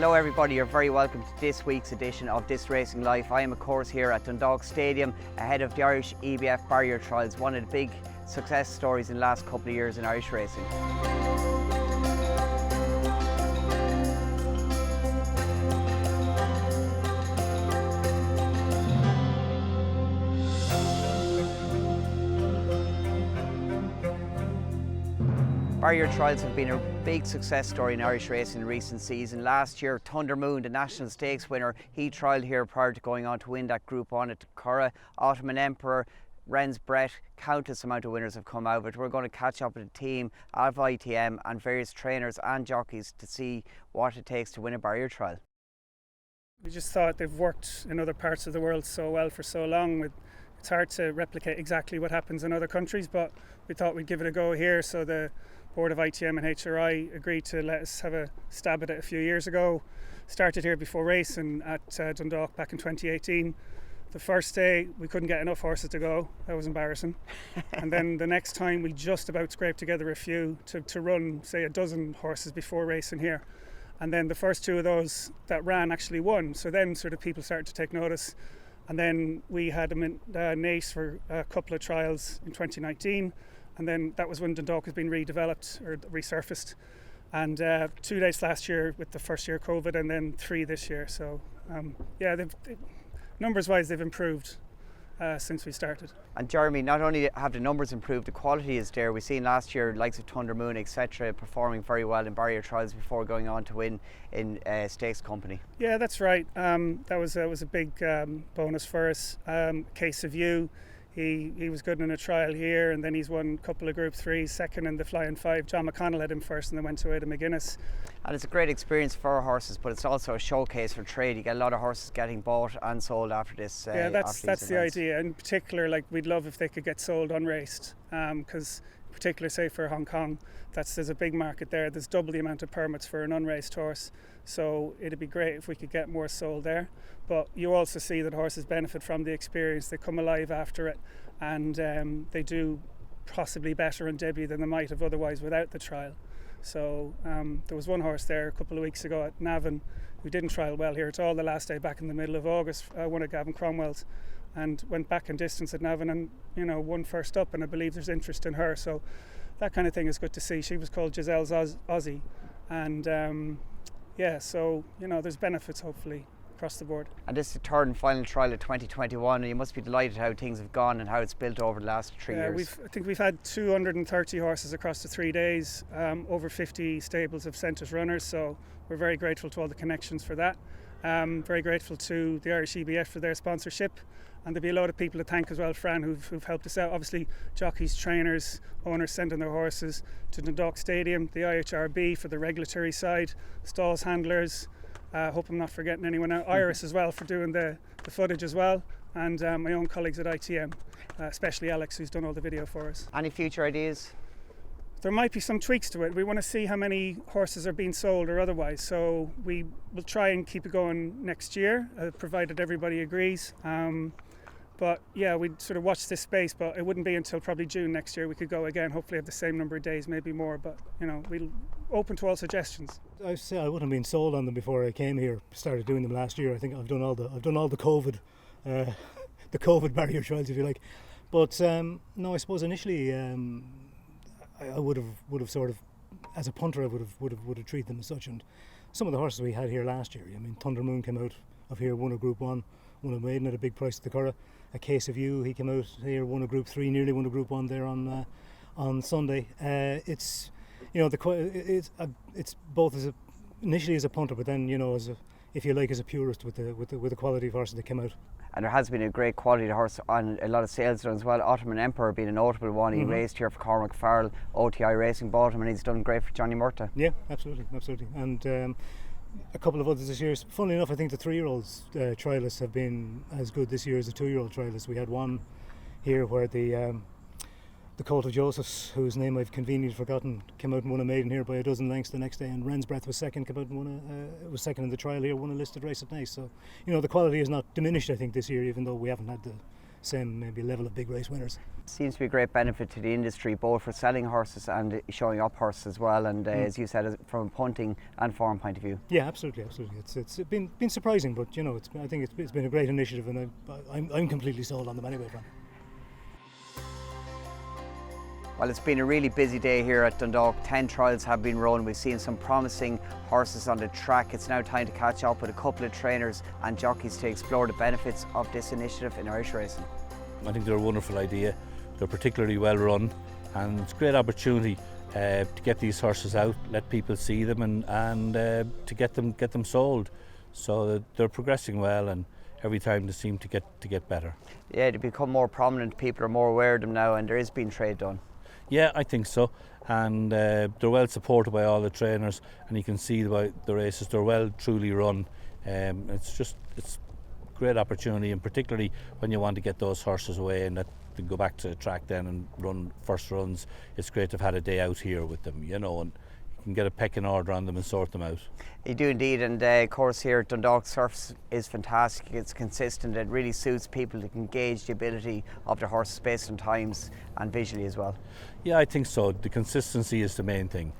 Hello everybody, you're very welcome to this week's edition of This Racing Life. I am of course here at Dundalk Stadium ahead of the Irish EBF Barrier Trials, one of the big success stories in the last couple of years in Irish racing. Barrier Trials have been a big success story in Irish racing in recent season. Last year, Thunder Moon, the National Stakes winner, he trialled here prior to going on to win that Group 1 at Curragh. Ottoman Emperor, Ren's Brett, countless amount of winners have come out of it. We're going to catch up with the team of ITM and various trainers and jockeys to see what it takes to win a barrier trial. We just thought they've worked in other parts of the world so well for so long. It's hard to replicate exactly what happens in other countries, but we thought we'd give it a go here. So the board of ITM and IHRB agreed to let us have a stab at it a few years ago. Started here before racing at Dundalk back in 2018. The first day we couldn't get enough horses to go. That was embarrassing. And then the next time we just about scraped together a few to run, say, a dozen horses before racing here. And then the first two of those that ran actually won. So then sort of people started to take notice. And then we had them in Naas for a couple of trials in 2019. And then that was when Dundalk has been redeveloped or resurfaced. And 2 days last year with the first year COVID, and then 3 this year. So numbers wise they've improved since we started. And Jeremy, not only have the numbers improved, the quality is there. We've seen last year likes of Thunder Moon, etc., performing very well in barrier trials before going on to win in Stakes Company. Yeah, that's right. That was a big bonus for us. Case of You, he was good in a trial here, and then he's won a couple of Group 3s, second in the Flying 5. John McConnell had him first and then went to Ada McGuinness. And it's a great experience for horses, but it's also a showcase for trade. You get a lot of horses getting bought and sold after this. Yeah, that's the idea. In particular, like, we'd love if they could get sold unraced, because in particular, say for Hong Kong, there's a big market there. There's double the amount of permits for an unraced horse, so it'd be great if we could get more sold there. But you also see that horses benefit from the experience. They come alive after it, and they do possibly better in debut than they might have otherwise without the trial. So there was one horse there a couple of weeks ago at Navan who didn't trial well here at all the last day back in the middle of August, one of Gavin Cromwell's, and went back in distance at Navan and won first up, and I believe there's interest in her. So that kind of thing is good to see. She was called Giselle's Aussie, and so there's benefits hopefully across the board. And this is the third and final trial of 2021, and you must be delighted how things have gone and how it's built over the last 3 years. I think we've had 230 horses across the 3 days. Over 50 stables have sent us runners, so we're very grateful to all the connections for that. Very grateful to the Irish EBF for their sponsorship, and there'll be a lot of people to thank as well, Fran, who've helped us out. Obviously, jockeys, trainers, owners sending their horses to Dundalk Stadium, the IHRB for the regulatory side, stalls handlers. Hope I'm not forgetting anyone out. Iris as well for doing the footage as well, and my own colleagues at ITM, especially Alex, who's done all the video for us. Any future ideas? There might be some tweaks to it. We want to see how many horses are being sold or otherwise, so we will try and keep it going next year, provided everybody agrees. But yeah, we'd sort of watch this space, but it wouldn't be until probably June next year we could go again, hopefully have the same number of days, maybe more, but we'll open to all suggestions. I say I wouldn't have been sold on them before I came here, started doing them last year. I think I've done all the COVID the COVID barrier trials, if you like. But no, I suppose initially I would have sort of, as a punter, I would have treated them as such. And some of the horses we had here last year, I mean, Thunder Moon came out of here, won a Group 1, won a maiden at a big price at the Curragh. A Case of You, he came out here, won a Group 3, nearly won a Group 1 there on Sunday. It's it's both initially as a punter, but then as a purist with the quality of horses that came out. And there has been a great quality of horse on a lot of sales done as well. Ottoman Emperor being a notable one. He raced here for Cormac Farrell. OTI Racing bought him, and he's done great for Johnny Murtagh. Yeah, absolutely. And a couple of others this year. Funnily enough, I think the 3-year-olds trialists have been as good this year as the 2-year-old trialists. We had one here where the colt of Joseph's, whose name I've conveniently forgotten, came out and won a maiden here by a dozen lengths the next day, and Ren's Breath was second, came out and was second in the trial here, won a listed race at Naas. So the quality is not diminished, I think, this year, even though we haven't had same maybe level of big race winners. Seems to be a great benefit to the industry, both for selling horses and showing up horses as well, and as you said, from a punting and farm point of view. Yeah, absolutely. It's been surprising, but I think it's been a great initiative, and I'm completely sold on them anyway, Fran. Well, it's been a really busy day here at Dundalk. 10 trials have been run. We've seen some promising horses on the track. It's now time to catch up with a couple of trainers and jockeys to explore the benefits of this initiative in Irish racing. I think they're a wonderful idea. They're particularly well run, and it's a great opportunity to get these horses out, let people see them, and to get them sold. So they're progressing well, and every time they seem to get better. Yeah, they become more prominent. People are more aware of them now, and there is being trade done. Yeah, I think so, and they're well supported by all the trainers, and you can see by the races they're well truly run. It's a great opportunity, and particularly when you want to get those horses away and to go back to the track then and run first runs. It's great to have had a day out here with them, and you can get a pecking order on them and sort them out. You do indeed, and of course here at Dundalk, surface is fantastic. It's consistent. It really suits people to gauge the ability of their horses based on times and visually as well. Yeah, I think so. The consistency is the main thing,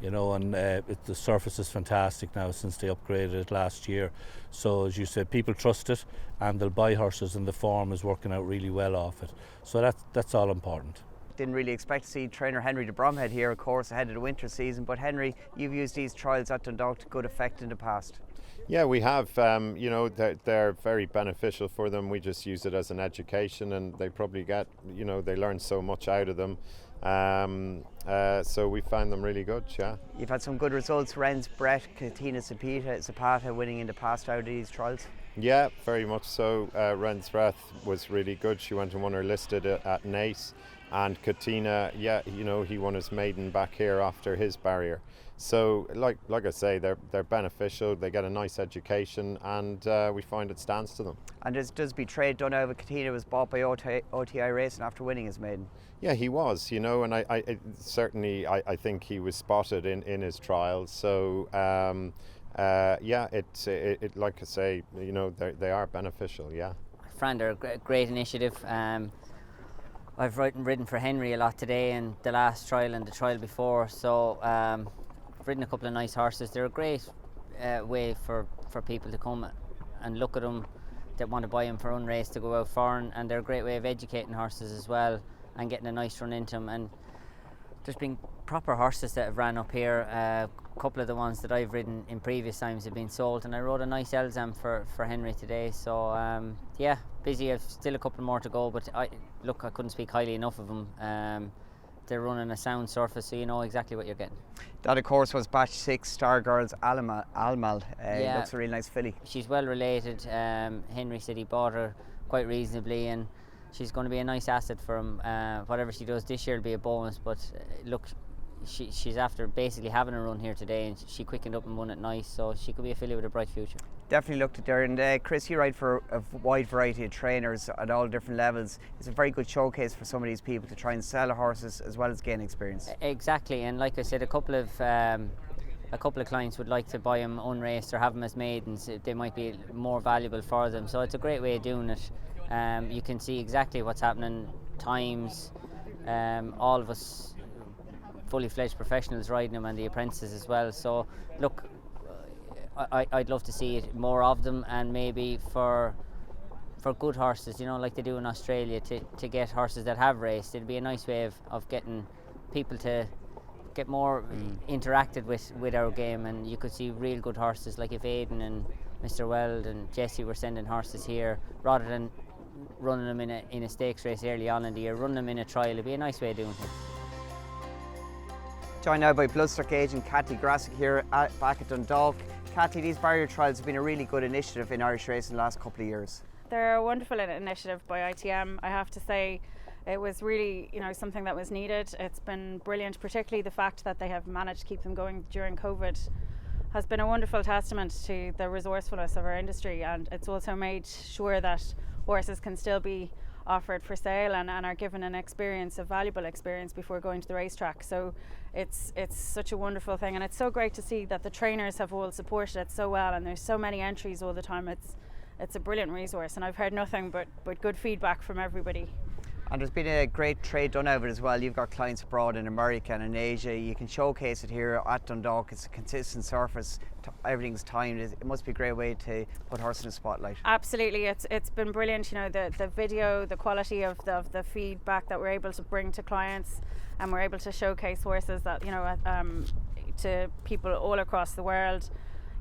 and the surface is fantastic now since they upgraded it last year. So as you said, people trust it, and they'll buy horses, and the form is working out really well off it. So that's all important. Didn't really expect to see trainer Henry de Brumhead here, of course, ahead of the winter season. But Henry, you've used these trials at Dundalk to good effect in the past. Yeah, we have. They're very beneficial for them. We just use it as an education, and they probably they learn so much out of them. So we found them really good, yeah. You've had some good results. Ren's Brett, Katina Zapata winning in the past out of these trials. Yeah, very much so. Ren's Brett was really good. She went and won her listed at Naas. And Katina, he won his maiden back here after his barrier. So, like I say, they're beneficial. They get a nice education, and we find it stands to them. And does be trade done over Katina was bought by OTI Racing after winning his maiden? Yeah, he was, and I certainly think he was spotted in his trials. So, it like I say, they are beneficial. Yeah. Fran, they're a great initiative. I've ridden for Henry a lot today, and the last trial and the trial before, so I've ridden a couple of nice horses. They're a great way for people to come and look at them that want to buy them for unraced to go out for, and they're a great way of educating horses as well and getting a nice run into them. And there's been proper horses that have ran up here. A couple of the ones that I've ridden in previous times have been sold, and I rode a nice Elzam for Henry today. So busy. I've still a couple more to go, but I couldn't speak highly enough of them. They're running a sound surface, so you know exactly what you're getting. That of course was batch 6 Star Girls Almal. Looks a really nice filly. She's well related. Henry said he bought her quite reasonably, and she's going to be a nice asset for him. Whatever she does this year will be a bonus, but she's after basically having a run here today, and she quickened up and won at Nice, so she could be a filly with a bright future. Definitely looked at there, and Chris, you ride for a wide variety of trainers at all different levels. It's a very good showcase for some of these people to try and sell horses as well as gain experience. Exactly, and like I said, a couple of clients would like to buy them unraced or have them as maidens. They might be more valuable for them, so it's a great way of doing it. You can see exactly what's happening, times, all of us fully fledged professionals riding them, and the apprentices as well. So look, I'd love to see it more of them, and maybe for good horses, like they do in Australia, to get horses that have raced. It'd be a nice way of getting people to get more interacted with our game, and you could see real good horses, like if Aidan and Mr. Weld and Jesse were sending horses here, rather than running them in a stakes race early on in the year, running them in a trial. It'd be a nice way of doing it. Joined now by Bloodstock agent Cathie Grassick here back at Dundalk. Cathie, these barrier trials have been a really good initiative in Irish racing the last couple of years. They're a wonderful initiative by ITM. I have to say, it was really something that was needed. It's been brilliant, particularly the fact that they have managed to keep them going during COVID has been a wonderful testament to the resourcefulness of our industry, and it's also made sure that horses can still be offered for sale and are given an experience, a valuable experience, before going to the racetrack. So it's such a wonderful thing, and it's so great to see that the trainers have all supported it so well, and there's so many entries all the time. it's a brilliant resource, and I've heard nothing but good feedback from everybody. And there's been a great trade done out of it as well. You've got clients abroad in America and in Asia. You can showcase it here at Dundalk. It's a consistent surface. Everything's timed. It must be a great way to put horses in the spotlight. Absolutely, it's been brilliant. You know, the video, the quality of the feedback that we're able to bring to clients, and we're able to showcase horses that, you know, to people all across the world.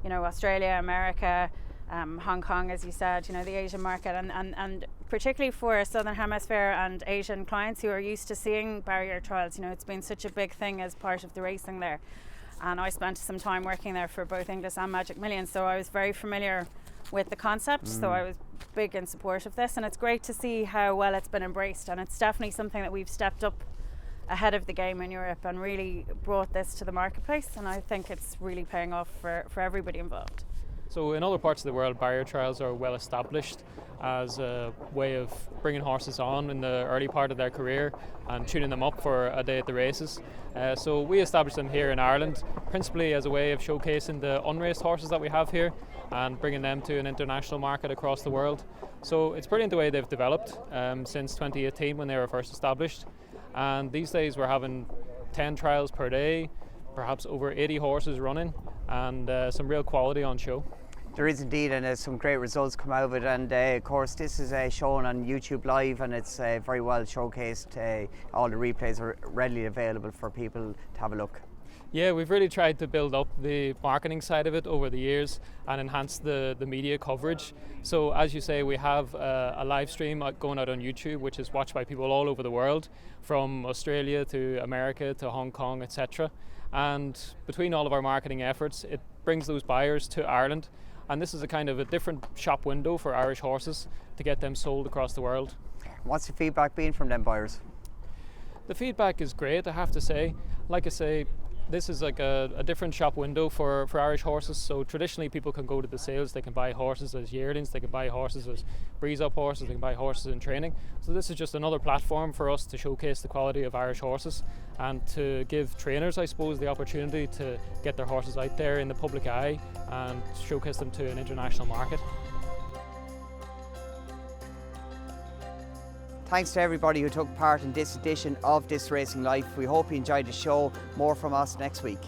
You know, Australia, America, Hong Kong, as you said, you know, the Asian market, and particularly for Southern Hemisphere and Asian clients who are used to seeing barrier trials. You know, it's been such a big thing as part of the racing there. And I spent some time working there for both English and Magic Millions, so I was very familiar with the concept, so I was big in support of this, and it's great to see how well it's been embraced, and it's definitely something that we've stepped up ahead of the game in Europe and really brought this to the marketplace, and I think it's really paying off for everybody involved. So in other parts of the world, barrier trials are well established as a way of bringing horses on in the early part of their career and tuning them up for a day at the races. So we established them here in Ireland, principally as a way of showcasing the unraced horses that we have here and bringing them to an international market across the world. So it's brilliant the way they've developed since 2018 when they were first established. And these days we're having 10 trials per day, perhaps over 80 horses running, and some real quality on show. There is indeed, and some great results come out of it, and of course this is shown on YouTube Live, and it's very well showcased. All the replays are readily available for people to have a look. Yeah, we've really tried to build up the marketing side of it over the years and enhance the media coverage. So as you say, we have a live stream going out on YouTube, which is watched by people all over the world, from Australia to America to Hong Kong, etc. And between all of our marketing efforts, it brings those buyers to Ireland. And this is a kind of a different shop window for Irish horses to get them sold across the world. What's the feedback been from them buyers? The feedback is great, I have to say. Like I say, this is like a different shop window for Irish horses. So traditionally people can go to the sales, they can buy horses as yearlings, they can buy horses as breeze up horses, they can buy horses in training. So this is just another platform for us to showcase the quality of Irish horses and to give trainers, I suppose, the opportunity to get their horses out there in the public eye and showcase them to an international market. Thanks to everybody who took part in this edition of This Racing Life. We hope you enjoyed the show. More from us next week.